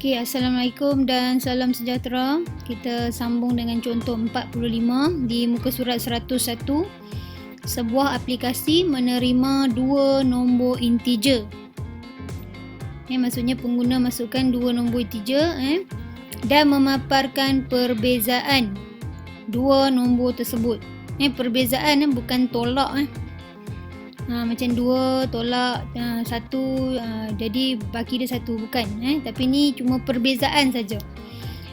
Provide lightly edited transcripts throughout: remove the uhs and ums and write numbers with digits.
Okey, Assalamualaikum dan salam sejahtera. Kita sambung dengan contoh 45 di muka surat 101. Sebuah aplikasi menerima dua nombor integer. Maksudnya pengguna masukkan dua nombor integer dan memaparkan perbezaan dua nombor tersebut. Perbezaan bukan tolak. Macam 2 tolak 1, jadi baki dia 1, bukan. Tapi ni cuma perbezaan saja.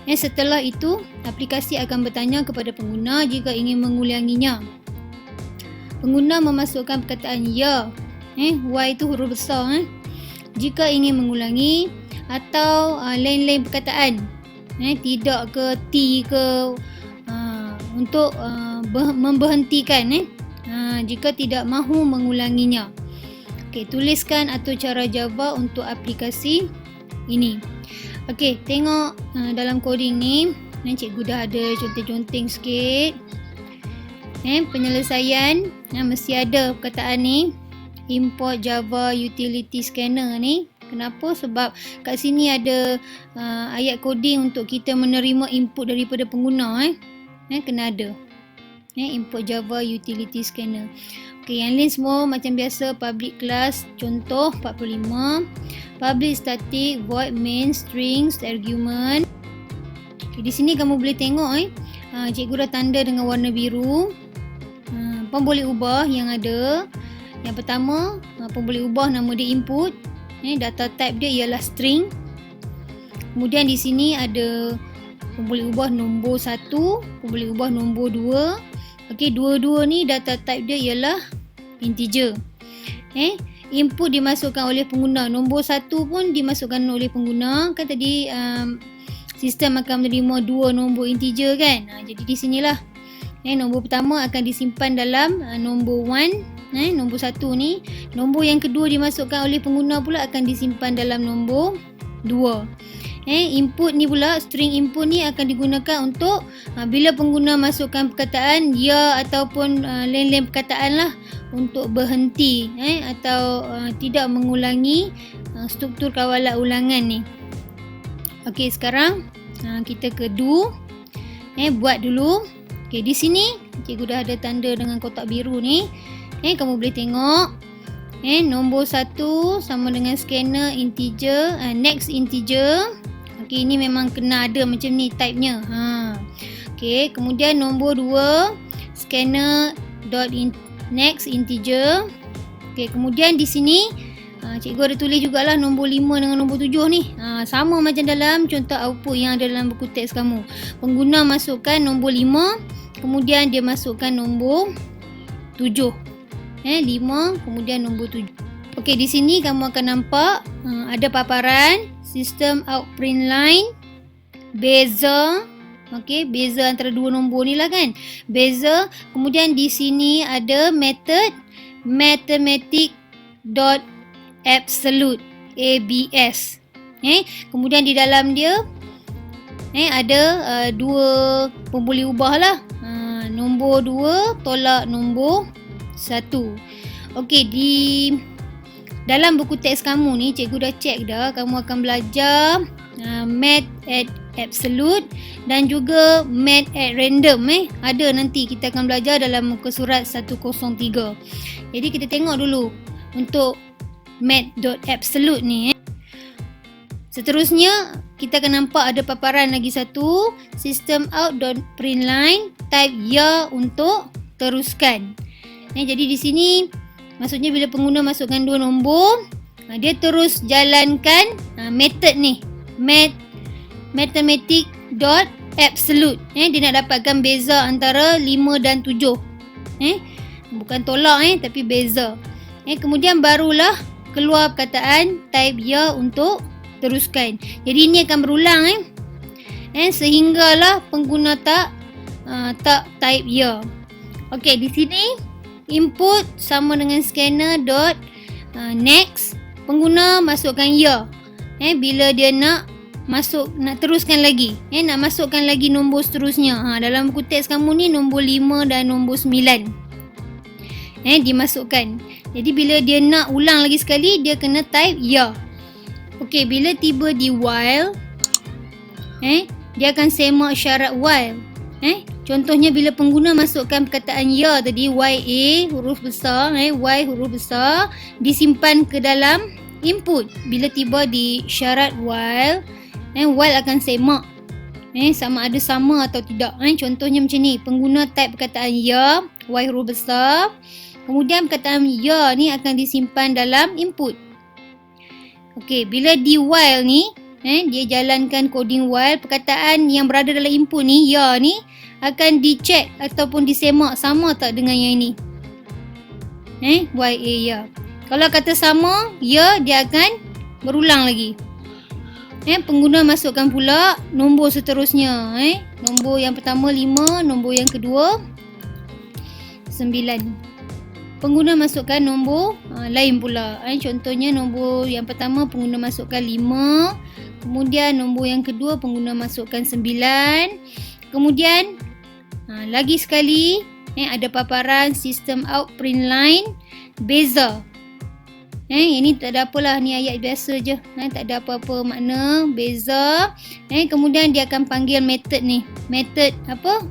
Setelah itu, aplikasi akan bertanya kepada pengguna jika ingin mengulanginya. Pengguna memasukkan perkataan ya, Y itu huruf besar, jika ingin mengulangi, atau lain-lain perkataan, tidak ke T ke, untuk memberhentikan, jika tidak mahu mengulanginya. Okey, tuliskan atur cara Java untuk aplikasi ini. Okey, tengok dalam coding ni, cikgu dah ada conteng-conteng sikit. Penyelesaian mesti ada perkataan ni, import Java utility scanner ni. Kenapa? Sebab kat sini ada ayat coding untuk kita menerima input daripada pengguna. Kena ada. Import Java utility scanner. Okey, yang lain semua macam biasa, public class. Contoh 45, public static void main strings argument. Okey, di sini kamu boleh tengok cikgu dah tanda dengan warna biru. Pun boleh ubah yang ada. Yang pertama, pun boleh ubah nama dia input. Data type dia ialah string. Kemudian di sini ada pun boleh ubah nombor 1, pun boleh ubah nombor 2. Okey, dua-dua ni data type dia ialah integer. Input dimasukkan oleh pengguna. Nombor 1 pun dimasukkan oleh pengguna. Kan tadi sistem akan menerima dua nombor integer kan. Jadi di sinilah nombor pertama akan disimpan dalam nombor 1. Nombor 1 ni. Nombor yang kedua dimasukkan oleh pengguna pula akan disimpan dalam nombor 2. Input ni pula, string input ni akan digunakan untuk bila pengguna masukkan perkataan ya ataupun lain-lain perkataan lah untuk berhenti atau tidak mengulangi struktur kawalan ulangan ni. Okey, sekarang kita ke do. Buat dulu. Okey, di sini cikgu dah ada tanda dengan kotak biru ni. Kamu boleh tengok nombor 1 sama dengan scanner integer, next integer. Okey, ini memang kena ada macam ni type-nya. Okey, kemudian nombor 2 scanner dot next integer. Okey, kemudian di sini cikgu ada tulis jugalah nombor 5 dengan nombor 7 ni. Sama macam dalam contoh output yang ada dalam buku teks kamu. Pengguna masukkan nombor 5, kemudian dia masukkan nombor 7. 5 kemudian nombor 7. Okey, di sini kamu akan nampak ada paparan system out print line, beza. Okey, beza antara dua nombor ni lah kan. Beza. Kemudian di sini ada method mathematic dot absolute, ABS. Kemudian di dalam dia ada dua pun boleh ubah lah. Nombor 2 tolak nombor 1. Okey, di dalam buku teks kamu ni, cikgu dah check dah. Kamu akan belajar math at absolute dan juga math at random. Ada nanti kita akan belajar dalam muka surat 103. Jadi kita tengok dulu untuk math.absolute ni. Seterusnya kita akan nampak ada paparan lagi satu, system out.println, type ya untuk teruskan. Jadi di sini maksudnya bila pengguna masukkan dua nombor, dia terus jalankan method ni, mathematic dot absolute. Dia nak dapatkan beza antara 5 dan 7. Bukan tolak tapi beza. Kemudian barulah keluar perkataan type ya untuk teruskan. Jadi ini akan berulang sehinggalah pengguna tak type ya. Okey, di sini input sama dengan scanner dot next. Pengguna masukkan ya. Bila dia nak teruskan lagi. Nak masukkan lagi nombor seterusnya. Dalam buku teks kamu ni nombor 5 dan nombor 9. Dimasukkan. Jadi bila dia nak ulang lagi sekali, dia kena type ya. Okey, bila tiba di while, dia akan semak syarat while. Contohnya bila pengguna masukkan perkataan ya tadi, YA huruf besar, Y huruf besar, disimpan ke dalam input. Bila tiba di syarat while, while akan semak sama ada sama atau tidak. Contohnya macam ni, pengguna type perkataan ya, Y huruf besar, kemudian perkataan ya ni akan disimpan dalam input. Okey, bila di while ni, dia jalankan coding while, perkataan yang berada dalam input ni, ya ni, akan dicek ataupun disemak sama tak dengan yang ini. YA ya. Kalau kata sama, ya, dia akan berulang lagi. Pengguna masukkan pula nombor seterusnya. Nombor yang pertama 5, nombor yang kedua 9. Pengguna masukkan nombor lain pula. Contohnya nombor yang pertama pengguna masukkan 5, kemudian nombor yang kedua pengguna masukkan 9. Kemudian lagi sekali ada paparan sistem out print line beza. Ini tak ada apalah, ni ayat biasa je. Tak ada apa-apa makna beza. Kemudian dia akan panggil method ni. Method apa?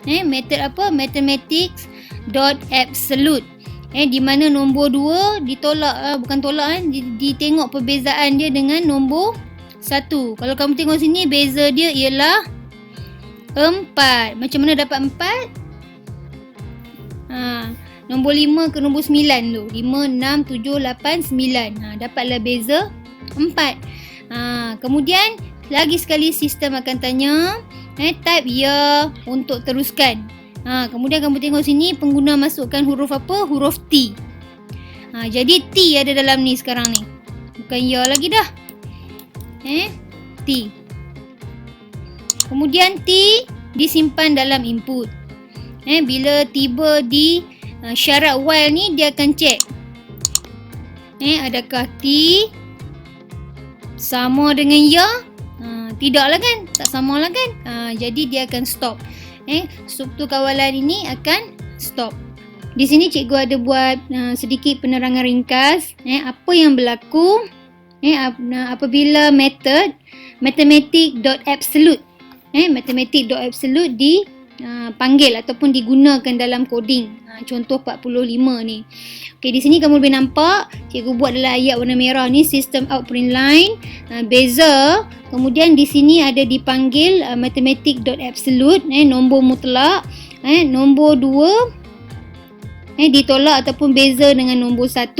Method apa? Mathematics dot absolute. Di mana nombor 2 ditolak, bukan tolak, ditengok perbezaan dia dengan nombor 1. Kalau kamu tengok sini, beza dia ialah 4. Macam mana dapat 4? Nombor 5 ke nombor 9 tu. 5, 6, 7, 8, 9. Dapatlah beza 4. Kemudian lagi sekali sistem akan tanya type ya untuk teruskan. Kemudian kamu tengok sini pengguna masukkan huruf apa? Huruf T. Jadi T ada dalam ni sekarang ni. Bukan ya lagi dah. T. Kemudian T disimpan dalam input. Bila tiba di syarat while ni, dia akan cek. Adakah T sama dengan ya? Tidaklah kan? Tak samalah kan? Jadi dia akan stop. Struktur kawalan ini akan stop. Di sini cikgu ada buat sedikit penerangan ringkas. Apa yang berlaku apabila method mathematic.absolute dipanggil ataupun digunakan dalam coding. Contoh 45 ni. Okey, di sini kamu boleh nampak cikgu buat dalam ayat warna merah ni system out print line beza. Kemudian di sini ada dipanggil mathematic.absolute nombor mutlak. Nombor 2 ditolak ataupun beza dengan nombor 1.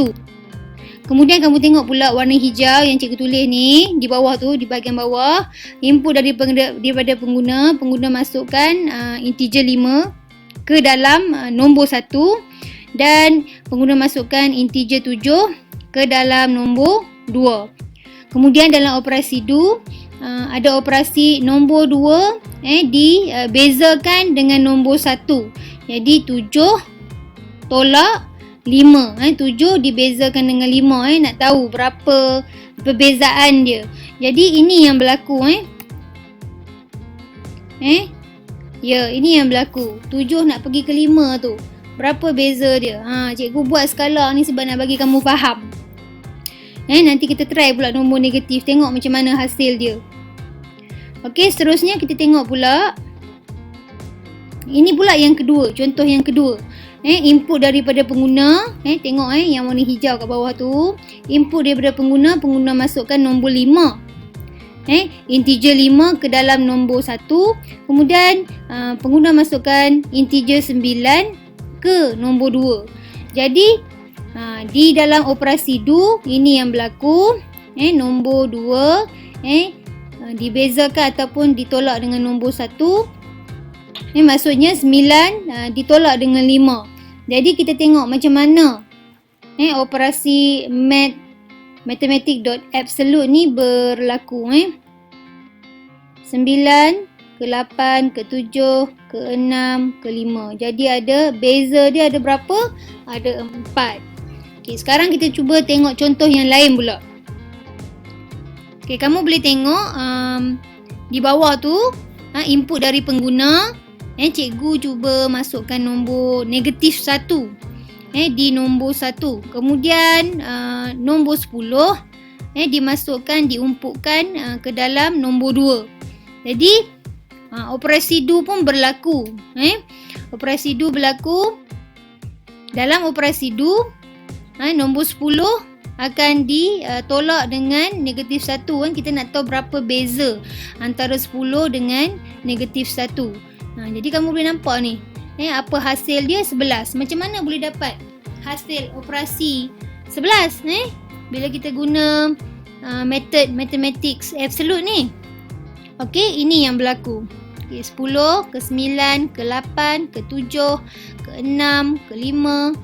Kemudian kamu tengok pula warna hijau yang cikgu tulis ni di bawah tu, di bahagian bawah, input daripada pengguna masukkan integer 5 ke dalam nombor 1 dan pengguna masukkan integer 7 ke dalam nombor 2. Kemudian dalam operasi do ada operasi nombor 2 dibezakan dengan nombor 1. Jadi 7 tolak 5. 7 dibezakan dengan 5. Nak tahu berapa perbezaan dia. Jadi ini yang berlaku. Ya, ini yang berlaku. 7 nak pergi ke 5 tu. Berapa beza dia? Cikgu buat skala ni sebab nak bagi kamu faham. Nanti kita try pula nombor negatif. Tengok macam mana hasil dia. Okey, seterusnya kita tengok pula. Ini pula yang kedua. Contoh yang kedua. Input daripada pengguna. Tengok yang warna hijau kat bawah tu. Input daripada pengguna. Pengguna masukkan nombor 5. Integer 5 ke dalam nombor 1. Kemudian pengguna masukkan integer 9 ke nombor 2. Jadi di dalam operasi do ini yang berlaku. Nombor 2 dibezakan ataupun ditolak dengan nombor 1. Maksudnya 9 ditolak dengan 5. Jadi kita tengok macam mana operasi mathematic.absolute ni berlaku. 9 ke 8 ke 7 ke 6 ke 5. Jadi ada beza dia ada berapa? Ada 4. Okey, sekarang kita cuba tengok contoh yang lain pula. Okey, kamu boleh tengok di bawah tu input dari pengguna. Cikgu cuba masukkan nombor negatif 1 di nombor 1. Kemudian nombor 10 dimasukkan, diumpukkan ke dalam nombor 2. Jadi operasi do pun berlaku. Operasi do berlaku. Dalam operasi do, nombor 10 akan ditolak dengan negatif 1 kan. Kita nak tahu berapa beza antara 10 dengan negatif 1. Jadi kamu boleh nampak ni. Apa hasil dia 11. Macam mana boleh dapat hasil operasi 11? Bila kita guna method mathematics absolute ni. Okey, ini yang berlaku. 10 ke 9 ke 8 ke 7 ke 6 ke 5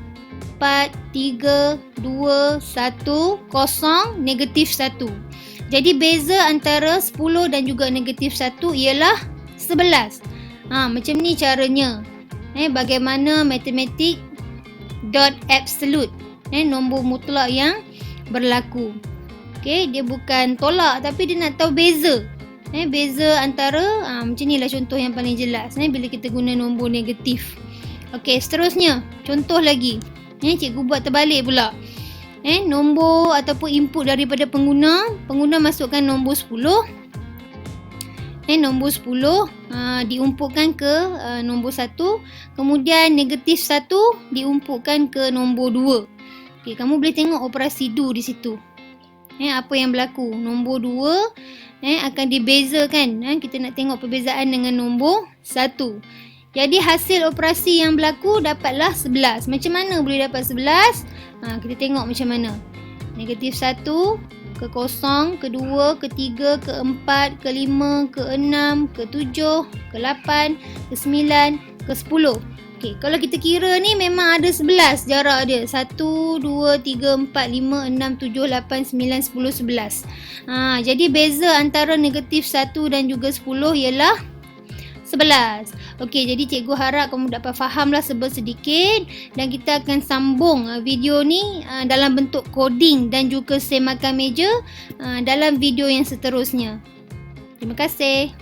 4 3 2 1 0 negatif 1. Jadi beza antara 10 dan juga negatif 1 ialah 11. Macam ni caranya. Bagaimana matematik dot absolute, nombor mutlak yang berlaku. Okey, dia bukan tolak tapi dia nak tahu beza. Beza antara macam ni lah contoh yang paling jelas bila kita guna nombor negatif. Okey, seterusnya contoh lagi. Cikgu buat terbalik pula. Nombor ataupun input daripada pengguna masukkan nombor 10. Nombor 10 diumputkan ke nombor 1, kemudian negatif 1 diumputkan ke nombor 2. Okey, kamu boleh tengok operasi do di situ. Apa yang berlaku? Nombor 2 akan dibezakan. Kita nak tengok perbezaan dengan nombor 1. Jadi hasil operasi yang berlaku dapatlah 11. Macam mana boleh dapat 11? Kita tengok macam mana. Negatif 1 ke 0, ke 2, ke 3, ke 4, ke 5, ke 6, ke 7, ke 8, ke 9, ke 10. Okey, kalau kita kira ni memang ada 11 jarak dia. 1, 2, 3, 4, 5, 6, 7, 8, 9, 10, 11. Jadi beza antara negatif 1 dan juga 10 ialah 11. Okey, jadi cikgu harap kamu dapat fahamlah sedikit dan kita akan sambung video ni dalam bentuk coding dan juga semakan meja dalam video yang seterusnya. Terima kasih.